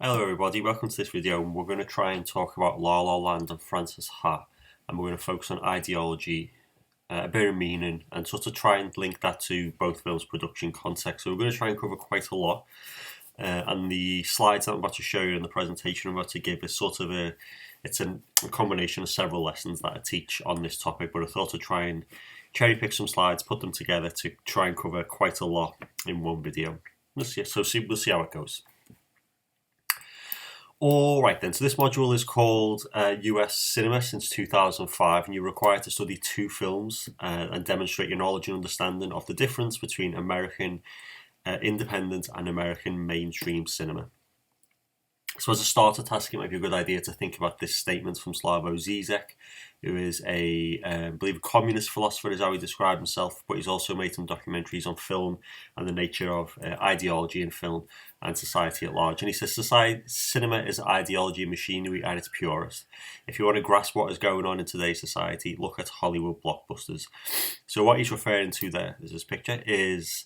Hello everybody, welcome to this video. We're going to try and talk about La La Land and Francis Ha, and we're going to focus on ideology, a bit of meaning, and sort of try and link that to both films' production context. So we're going to try and cover quite a lot, and the slides that I'm about to show you in the presentation I'm about to give is sort of a combination of several lessons that I teach on this topic, but I thought I'd try and cherry pick some slides, put them together to try and cover quite a lot in one video. We'll see how it goes. Alright then, so this module is called US Cinema since 2005, and you're required to study two films and demonstrate your knowledge and understanding of the difference between American independent and American mainstream cinema. So as a starter task, it might be a good idea to think about this statement from Slavoj Zizek, who is I believe a communist philosopher is how he described himself, but he's also made some documentaries on film and the nature of ideology in film and society at large. And he says, cinema is ideology and machinery at its purest. If you want to grasp what is going on in today's society, look at Hollywood blockbusters. So what he's referring to there, is this picture, is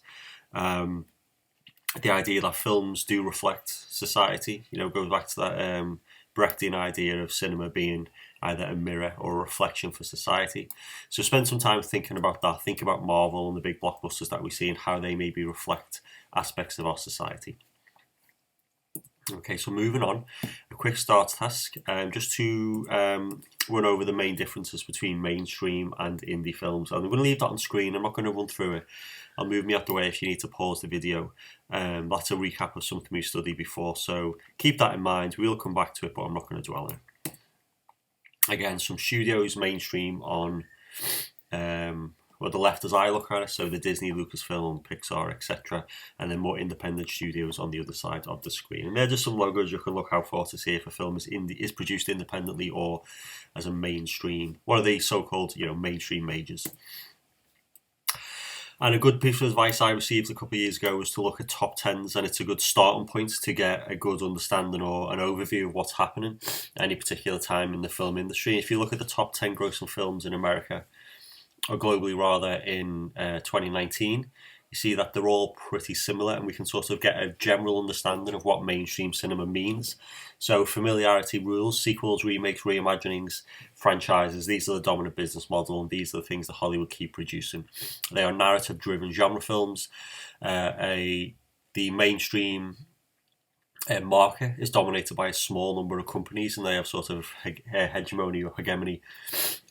the idea that films do reflect society. You know, goes back to that Brechtian idea of cinema being either a mirror or a reflection for society. So spend some time thinking about that. Think about Marvel and the big blockbusters that we see and how they maybe reflect aspects of our society. Okay, so moving on, a quick start task, just to run over the main differences between mainstream and indie films. And I'm going to leave that on screen. I'm not going to run through it. I'll move me out the way if you need to pause the video. That's a recap of something we studied before, so keep that in mind. We'll come back to it, but I'm not going to dwell on it. Again, some studios mainstream on the left as I look at it, so the Disney, Lucasfilm, Pixar, etc., and then more independent studios on the other side of the screen. And they're just some logos you can look out for to see if a film is produced independently or as a mainstream, one of the so-called mainstream majors. And a good piece of advice I received a couple of years ago was to look at top tens, and it's a good starting point to get a good understanding or an overview of what's happening at any particular time in the film industry. If you look at the top 10 grossing films in America, or globally rather, in 2019, you see that they're all pretty similar, and we can sort of get a general understanding of what mainstream cinema means. So familiarity rules, sequels, remakes, reimaginings, franchises, these are the dominant business model, and these are the things that Hollywood keep producing. They are narrative-driven genre films. The mainstream market is dominated by a small number of companies, and they have sort of hegemony or hegemony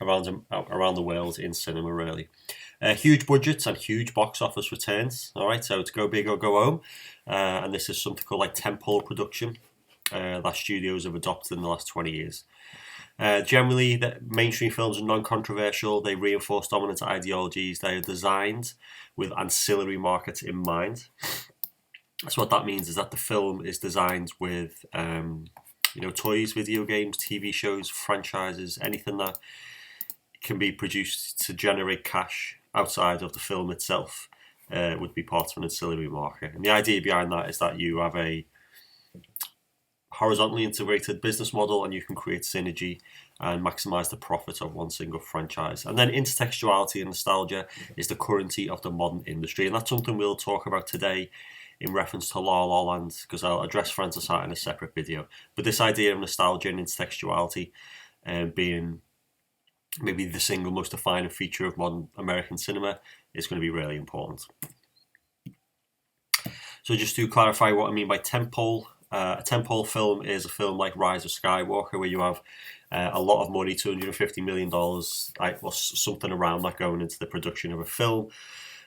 around the world in cinema, really. Huge budgets and huge box office returns. All right, so it's go big or go home, and this is something called like tentpole production that studios have adopted in the last 20 years. Generally, the mainstream films are non-controversial. They reinforce dominant ideologies. They are designed with ancillary markets in mind. So what that means is that the film is designed with toys, video games, TV shows, franchises, anything that can be produced to generate cash outside of the film itself would be part of an ancillary market. And the idea behind that is that you have a horizontally integrated business model, and you can create synergy and maximize the profit of one single franchise. And then intertextuality and nostalgia is the currency of the modern industry, and that's something we'll talk about today in reference to La La Land, because I'll address Francis Ha in a separate video. But this idea of nostalgia and intertextuality being maybe the single most defining feature of modern American cinema is going to be really important. So just to clarify what I mean by tentpole, a tentpole film is a film like Rise of Skywalker, where you have a lot of money, $250 million, or something around that, going into the production of a film.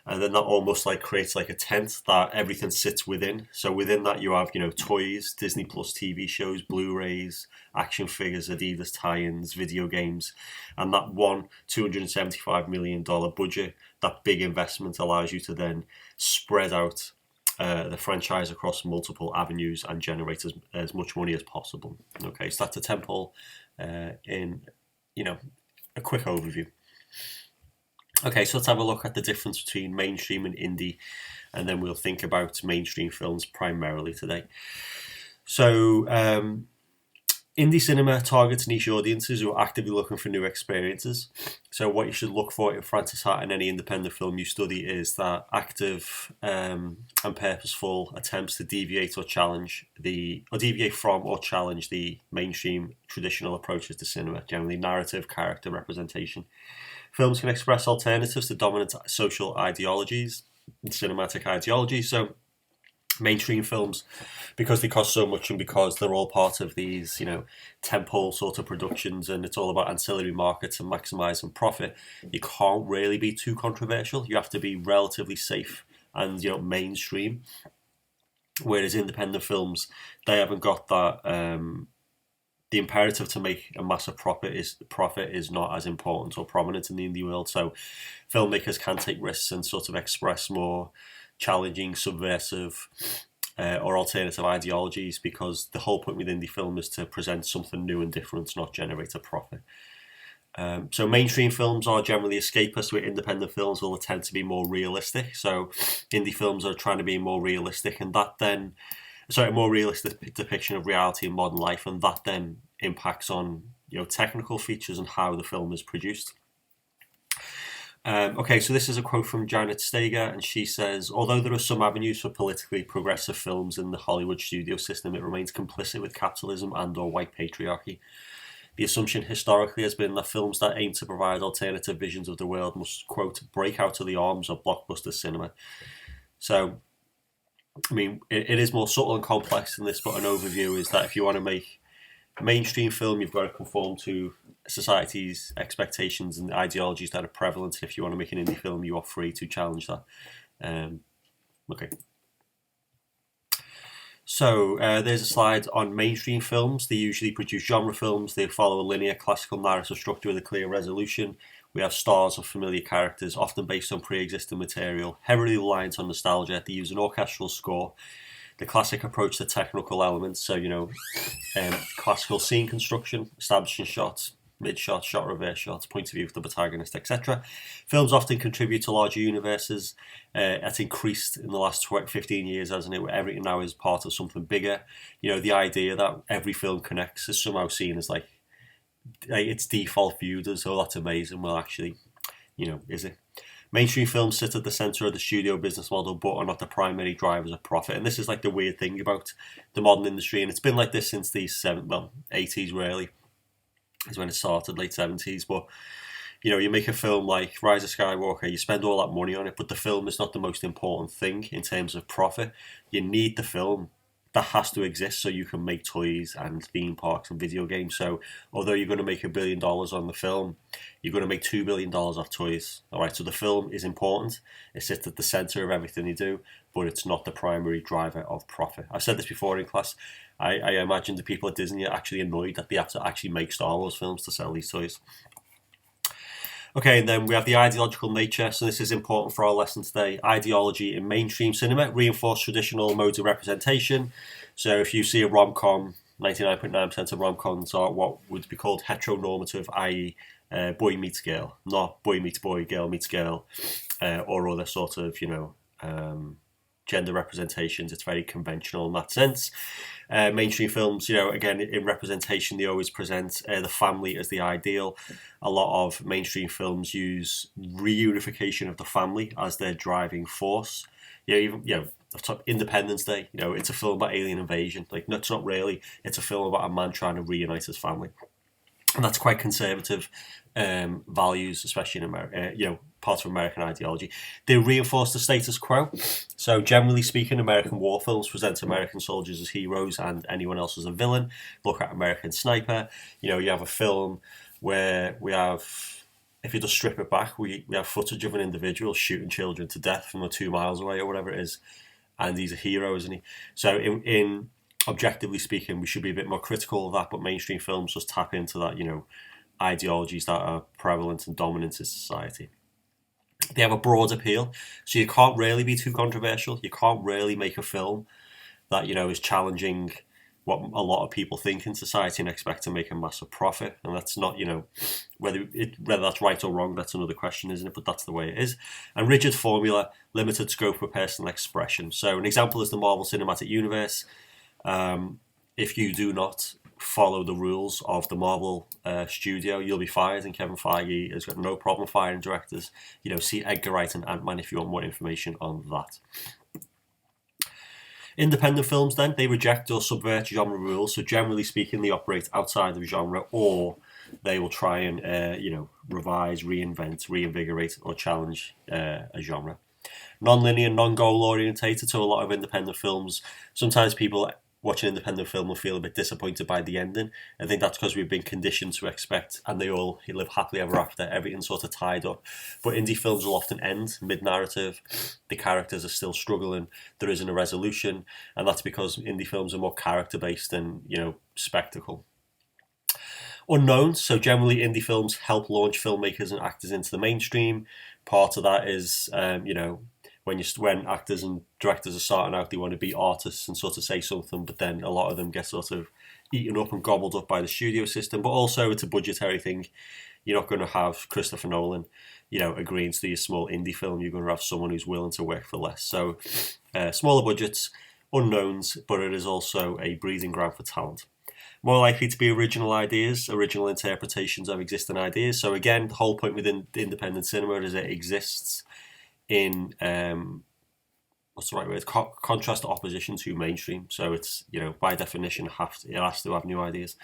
And then that almost like creates like a tent that everything sits within. So within that you have, toys, Disney Plus TV shows, Blu-rays, action figures, Adidas tie-ins, video games. And that one $275 million budget, that big investment, allows you to then spread out the franchise across multiple avenues and generate as much money as possible. Okay, so that's a tentpole in, a quick overview. Okay, so let's have a look at the difference between mainstream and indie, and then we'll think about mainstream films primarily today. So, Indie cinema targets niche audiences who are actively looking for new experiences. So what you should look for in Francis Hart and any independent film you study is that active and purposeful attempts to deviate from or challenge the mainstream traditional approaches to cinema, generally narrative, character representation. Films can express alternatives to dominant social ideologies and cinematic ideologies. So mainstream films, because they cost so much and because they're all part of these, tentpole sort of productions, and it's all about ancillary markets and maximising profit, you can't really be too controversial. You have to be relatively safe and mainstream. Whereas independent films, they haven't got that. The imperative to make a massive profit is not as important or prominent in the indie world. So filmmakers can take risks and sort of express more challenging, subversive, or alternative ideologies, because the whole point with indie film is to present something new and different, not generate a profit. So mainstream films are generally escapist, where independent films will attempt to be more realistic. So indie films are trying to be more realistic, and that then, a more realistic depiction of reality and modern life, and that then impacts on technical features and how the film is produced. Okay, so this is a quote from Janet Steger, and she says, although there are some avenues for politically progressive films in the Hollywood studio system, it remains complicit with capitalism and or white patriarchy. The assumption historically has been that films that aim to provide alternative visions of the world must, quote, break out of the arms of blockbuster cinema. So, I mean, it is more subtle and complex than this, but an overview is that if you want to make mainstream film, you've got to conform to society's expectations and ideologies that are prevalent. If you want to make an indie film, you are free to challenge that. Okay. So there's a slide on mainstream films. They usually produce genre films. They follow a linear classical narrative structure with a clear resolution. We have stars of familiar characters, often based on pre-existing material, heavily reliant on nostalgia. They use an orchestral score, the classic approach to technical elements, so classical scene construction, establishing shots, mid-shots, shot reverse shots, point of view of the protagonist, etc. Films often contribute to larger universes. That's increased in the last 15 years, hasn't it, where everything now is part of something bigger. The idea that every film connects is somehow seen as like it's default viewed as, oh, that's amazing. Well, actually, is it? Mainstream films sit at the centre of the studio business model, but are not the primary drivers of profit. And this is like the weird thing about the modern industry, and it's been like this since the 80s really, is when it started, late 70s. But you make a film like Rise of Skywalker, you spend all that money on it, but the film is not the most important thing in terms of profit. You need the film. That has to exist so you can make toys and theme parks and video games. So although you're going to make $1 billion on the film, you're going to make $2 billion off toys. All right, so the film is important. It sits at the center of everything you do, but it's not the primary driver of profit. I've said this before in class. I imagine the people at Disney are actually annoyed that they have to actually make Star Wars films to sell these toys. Okay, and then we have the ideological nature. So this is important for our lesson today. Ideology in mainstream cinema reinforce traditional modes of representation. So if you see a rom-com, 99.9% of rom-coms are what would be called heteronormative, i.e. Boy meets girl, not boy meets boy, girl meets girl, or other sort of, gender representations. It's very conventional in that sense. Mainstream films, again, in representation, they always present the family as the ideal. A lot of mainstream films use reunification of the family as their driving force. Independence Day, it's a film about alien invasion. Like, no, it's not really. It's a film about a man trying to reunite his family. And that's quite conservative values, especially in America, part of American ideology. They reinforce the status quo. So generally speaking, American war films present American soldiers as heroes and anyone else as a villain. Look at American Sniper. You have a film where we have, if you just strip it back, we have footage of an individual shooting children to death from 2 miles away or whatever it is. And he's a hero, isn't he? So in objectively speaking, we should be a bit more critical of that, but mainstream films just tap into that, ideologies that are prevalent and dominant in society. They have a broad appeal, so you can't really be too controversial. You can't really make a film that, is challenging what a lot of people think in society and expect to make a massive profit. And that's not, whether that's right or wrong, that's another question, isn't it? But that's the way it is. And rigid formula, limited scope for personal expression. So an example is the Marvel Cinematic Universe. If you do not follow the rules of the Marvel studio, you'll be fired. And Kevin Feige has got no problem firing directors. See Edgar Wright and Ant-Man if you want more information on that. Independent films, then, they reject or subvert genre rules. So generally speaking, they operate outside of genre, or they will try and revise, reinvent, reinvigorate, or challenge a genre. Non-linear, non-goal orientated. So a lot of independent films, sometimes people watch an independent film will feel a bit disappointed by the ending. I think that's because we've been conditioned to expect, and they all live happily ever after, everything's sort of tied up. But indie films will often end mid-narrative. The characters are still struggling. There isn't a resolution, and that's because indie films are more character-based than, spectacle. Unknowns. So generally, indie films help launch filmmakers and actors into the mainstream. Part of that is, when actors and directors are starting out, they want to be artists and sort of say something, but then a lot of them get sort of eaten up and gobbled up by the studio system. But also, it's a budgetary thing. You're not going to have Christopher Nolan, agreeing to do a small indie film. You're going to have someone who's willing to work for less. So, smaller budgets, unknowns, but it is also a breeding ground for talent. More likely to be original ideas, original interpretations of existing ideas. So again, the whole point within independent cinema is it exists in what's the right word? Contrast to opposition to mainstream. So it's by definition it has to have new ideas.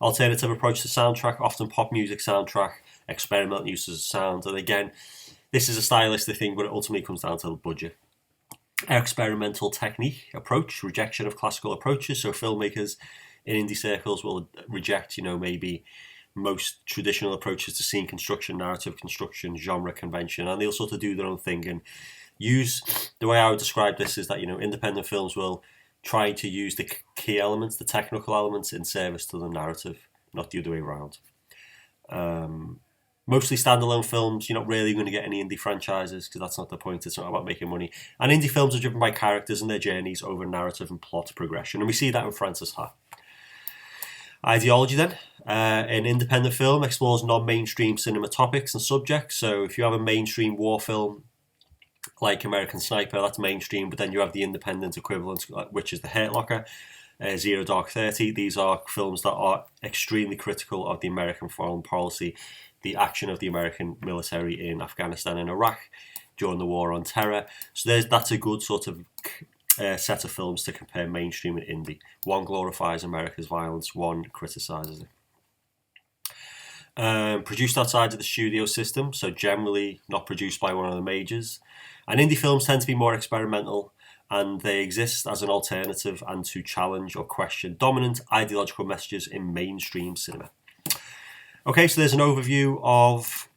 Alternative approach to soundtrack, often pop music soundtrack, experimental uses of sound, and again, this is a stylistic thing, but it ultimately comes down to the budget. Experimental technique approach, rejection of classical approaches. So filmmakers in indie circles will reject, maybe most traditional approaches to scene construction, narrative construction, genre convention, and they'll sort of do their own thing and use, the way I would describe this is that, independent films will try to use the key elements, the technical elements, in service to the narrative, not the other way around. Mostly standalone films, you're not really going to get any indie franchises because that's not the point, it's not about making money. And indie films are driven by characters and their journeys over narrative and plot progression, and we see that in Francis Ha. Ideology then. An independent film explores non-mainstream cinema topics and subjects. So if you have a mainstream war film like American Sniper, that's mainstream, but then you have the independent equivalent, which is The Hurt Locker, Zero Dark 30. These are films that are extremely critical of the American foreign policy, the action of the American military in Afghanistan and Iraq during the war on terror. So that's a good sort of set of films to compare mainstream and indie. One glorifies America's violence, one criticises it. Produced outside of the studio system, so generally not produced by one of the majors. And indie films tend to be more experimental, and they exist as an alternative and to challenge or question dominant ideological messages in mainstream cinema. Okay, so there's an overview of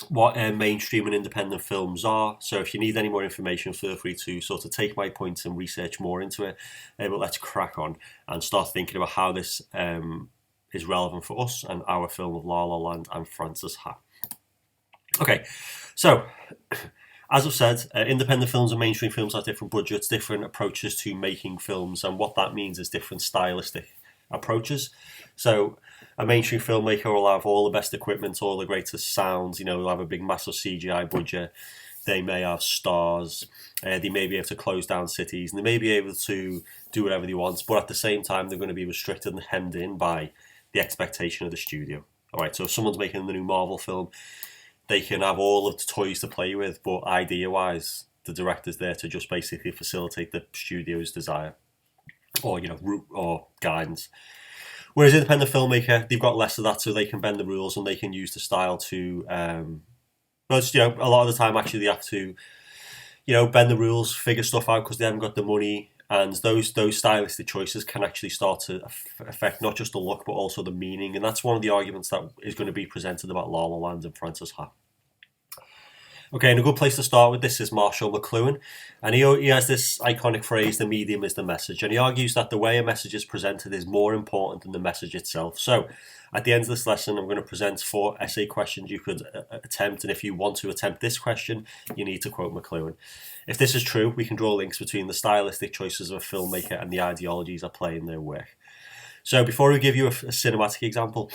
what mainstream and independent films are. So if you need any more information, feel free to sort of take my points and research more into it. But let's crack on and start thinking about how this is relevant for us and our film of La La Land and Francis Ha. Okay, so as I've said, independent films and mainstream films have different budgets, different approaches to making films, and what that means is different stylistic approaches. So a mainstream filmmaker will have all the best equipment, all the greatest sounds, they'll have a big massive CGI budget, they may have stars, they may be able to close down cities, and they may be able to do whatever they want, but at the same time they're going to be restricted and hemmed in by the expectation of the studio. Alright, so if someone's making the new Marvel film, they can have all of the toys to play with, but idea-wise, the director's there to just basically facilitate the studio's desire, or route or guidance. Whereas independent filmmaker, they've got less of that, so they can bend the rules and they can use the style to. But a lot of the time, actually, they have to, bend the rules, figure stuff out because they haven't got the money, and those stylistic choices can actually start to affect not just the look but also the meaning, and that's one of the arguments that is going to be presented about La La Land and Francis Ha. Okay, and a good place to start with this is Marshall McLuhan, and he has this iconic phrase, the medium is the message, and he argues that the way a message is presented is more important than the message itself. So, at the end of this lesson, I'm going to present 4 essay questions you could attempt, and if you want to attempt this question, you need to quote McLuhan. If this is true, we can draw links between the stylistic choices of a filmmaker and the ideologies at play in their work. So, before we give you a cinematic example,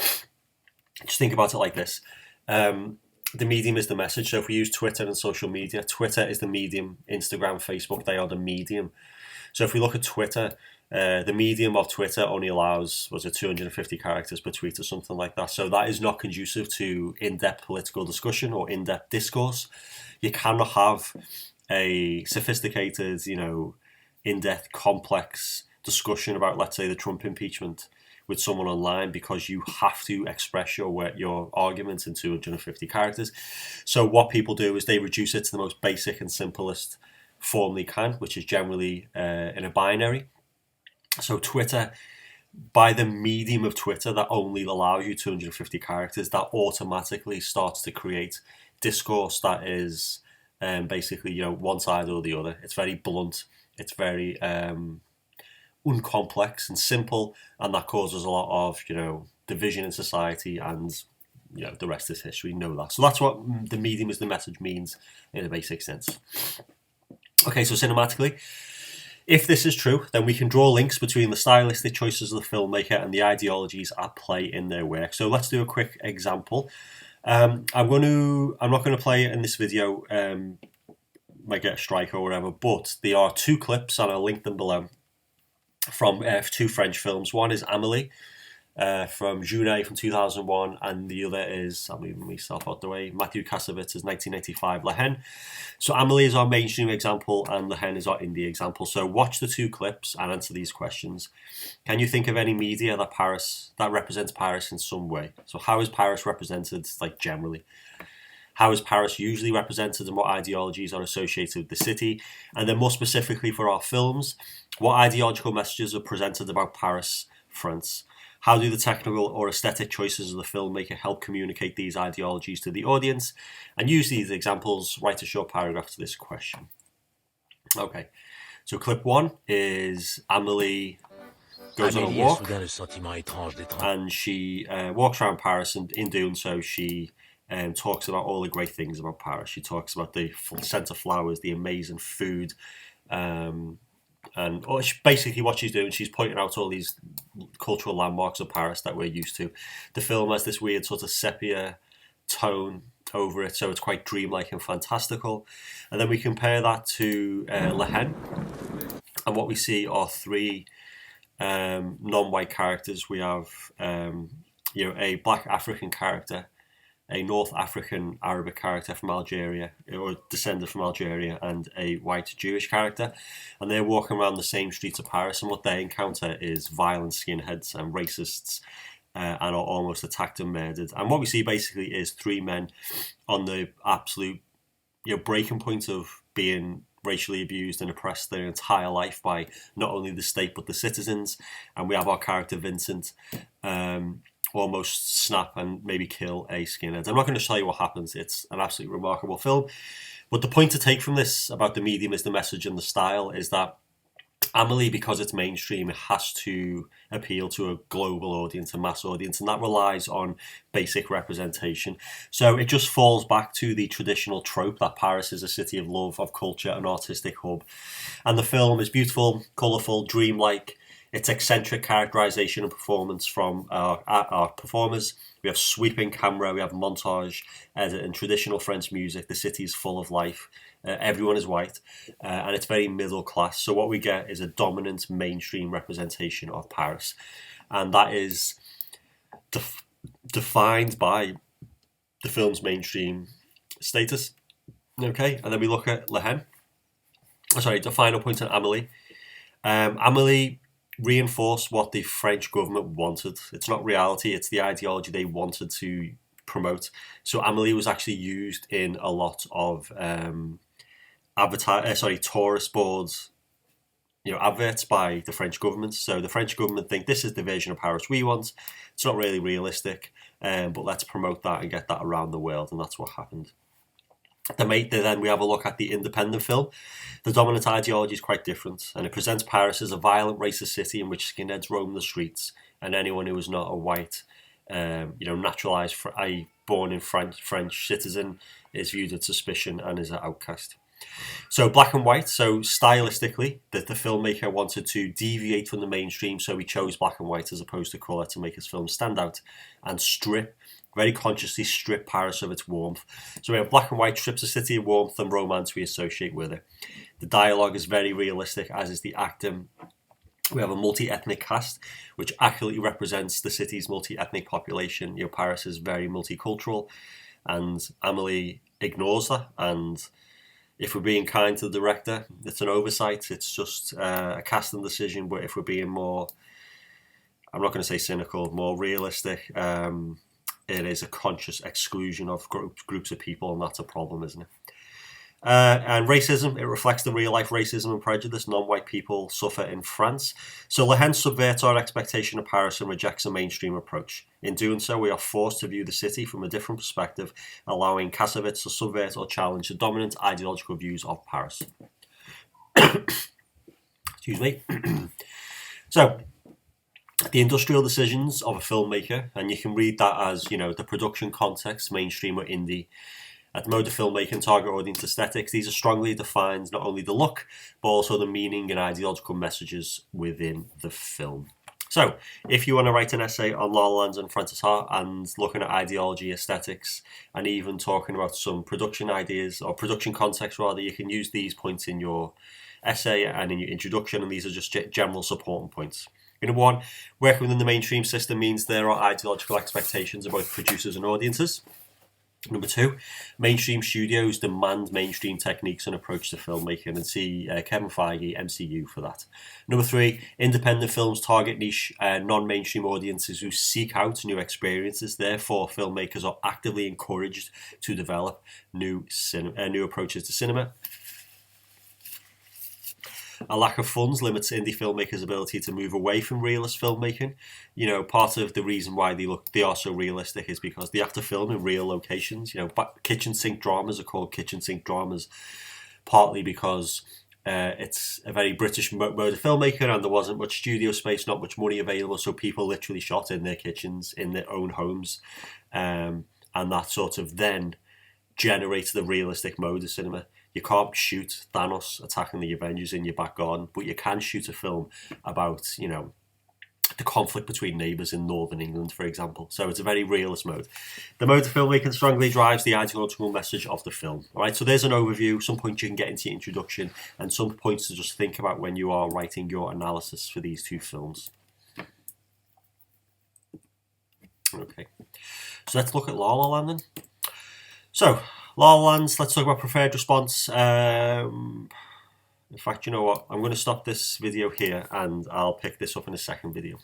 just think about it like this. The medium is the message. So if we use Twitter and social media, Twitter is the medium, Instagram, Facebook, they are the medium. So if we look at Twitter, the medium of Twitter only allows, was it 250 characters per tweet or something like that. So that is not conducive to in-depth political discussion or in-depth discourse. You cannot have a sophisticated, in-depth, complex discussion about, let's say, the Trump impeachment with someone online, because you have to express your arguments in 250 characters. So what people do is they reduce it to the most basic and simplest form they can, which is generally in a binary. So Twitter, by the medium of Twitter that only allows you 250 characters, that automatically starts to create discourse that is basically, one side or the other. It's very blunt. It's very uncomplex and simple, and that causes a lot of, division in society, and, the rest is history. We know that. So that's what the medium is the message means in a basic sense. Okay, so cinematically, if this is true, then we can draw links between the stylistic choices of the filmmaker and the ideologies at play in their work. So let's do a quick example. I'm not going to play it in this video. Might get a strike or whatever, but there are two clips, and I'll link them below, from two French films. One is Amélie, from Junet from 2001, and the other is, I'm moving myself out the way, Matthew Kasavitz's 1985 La Haine. So Amélie is our mainstream example, and La Haine is our indie example. So watch the two clips and answer these questions. Can you think of any media that represents Paris in some way? So how is Paris represented, generally? How is Paris usually represented, and what ideologies are associated with the city? And then more specifically for our films, what ideological messages are presented about Paris, France? How do the technical or aesthetic choices of the filmmaker help communicate these ideologies to the audience? And use these examples, write a short paragraph to this question. Okay, so clip one is Amélie goes on a walk, and she walks around Paris, and in doing so, she talks about all the great things about Paris. She talks about the scent of flowers, the amazing food, and basically what she's doing, she's pointing out all these cultural landmarks of Paris that we're used to. The film has this weird sort of sepia tone over it, so it's quite dreamlike and fantastical. And then we compare that to La Haine, and what we see are three non-white characters. We have a black African character, a North African Arabic character from Algeria, or descended from Algeria, and a white Jewish character. And they're walking around the same streets of Paris, and what they encounter is violent skinheads and racists, and are almost attacked and murdered. And what we see basically is three men on the absolute breaking point of being racially abused and oppressed their entire life by not only the state but the citizens. And we have our character Vincent almost snap and maybe kill a skinhead. I'm not going to tell you what happens. It's an absolutely remarkable film. But the point to take from this about the medium is the message and the style is that Amélie, because it's mainstream, it has to appeal to a global audience, a mass audience, and that relies on basic representation. So it just falls back to the traditional trope that Paris is a city of love, of culture, an artistic hub. And the film is beautiful, colourful, dreamlike. It's eccentric characterization and performance from our performers. We have sweeping camera, we have montage, edit, and traditional French music. The city is full of life. Everyone is white, and it's very middle class. So what we get is a dominant mainstream representation of Paris, and that is defined by the film's mainstream status. Okay, and then we look at La Haine. The final point on Amélie. Amélie reinforced what the French government wanted. It's not reality, it's the ideology they wanted to promote. So Amélie was actually used in a lot of tourist boards, adverts by the French government. So the French government think this is the version of Paris we want. It's not really realistic, but let's promote that and get that around the world, and that's what happened. Then we have a look at the independent film. The dominant ideology is quite different, and it presents Paris as a violent, racist city in which skinheads roam the streets, and anyone who is not a white, naturalized, born in French citizen is viewed with suspicion and is an outcast. So black and white, so stylistically, the filmmaker wanted to deviate from the mainstream, so he chose black and white as opposed to colour to make his film stand out and very consciously strip Paris of its warmth. So we have black and white strips the city of warmth and romance we associate with it. The dialogue is very realistic, as is the acting. We have a multi-ethnic cast, which accurately represents the city's multi-ethnic population. Paris is very multicultural, and Amelie ignores that. And if we're being kind to the director, it's an oversight. It's just a casting decision. But if we're being more, I'm not going to say cynical, more realistic, it is a conscious exclusion of groups of people, and that's a problem, isn't it? And racism, it reflects the real-life racism and prejudice non-white people suffer in France. So Le Hen subverts our expectation of Paris and rejects a mainstream approach. In doing so, we are forced to view the city from a different perspective, allowing Cassavetes to subvert or challenge the dominant ideological views of Paris. Excuse me. So, the industrial decisions of a filmmaker, and you can read that as, the production context, mainstream or indie, at the mode of filmmaking, target audience, aesthetics, these are strongly defined not only the look, but also the meaning and ideological messages within the film. So, if you want to write an essay on La La Land and Frances Ha and looking at ideology, aesthetics, and even talking about some production ideas, or production context rather, you can use these points in your essay and in your introduction, and these are just general supporting points. Number one, working within the mainstream system means there are ideological expectations of both producers and audiences. Number two, mainstream studios demand mainstream techniques and approach to filmmaking, and see Kevin Feige, MCU, for that. Number three, independent films target niche non-mainstream audiences who seek out new experiences. Therefore, filmmakers are actively encouraged to develop new approaches to cinema. A lack of funds limits indie filmmakers' ability to move away from realist filmmaking. Part of the reason why they are so realistic is because they have to film in real locations. Kitchen sink dramas are called kitchen sink dramas, partly because it's a very British mode of filmmaking, and there wasn't much studio space, not much money available, so people literally shot in their kitchens, in their own homes, and that sort of then generates the realistic mode of cinema. You can't shoot Thanos attacking the Avengers in your back garden, but you can shoot a film about, the conflict between neighbours in northern England, for example. So it's a very realist mode. The mode of filmmaking strongly drives the ideological message of the film. All right, so there's an overview, some points you can get into your introduction, and some points to just think about when you are writing your analysis for these two films. Okay, so let's look at La La Land then. So, La La Land, let's talk about preferred response. In fact, you know what? I'm going to stop this video here and I'll pick this up in a second video.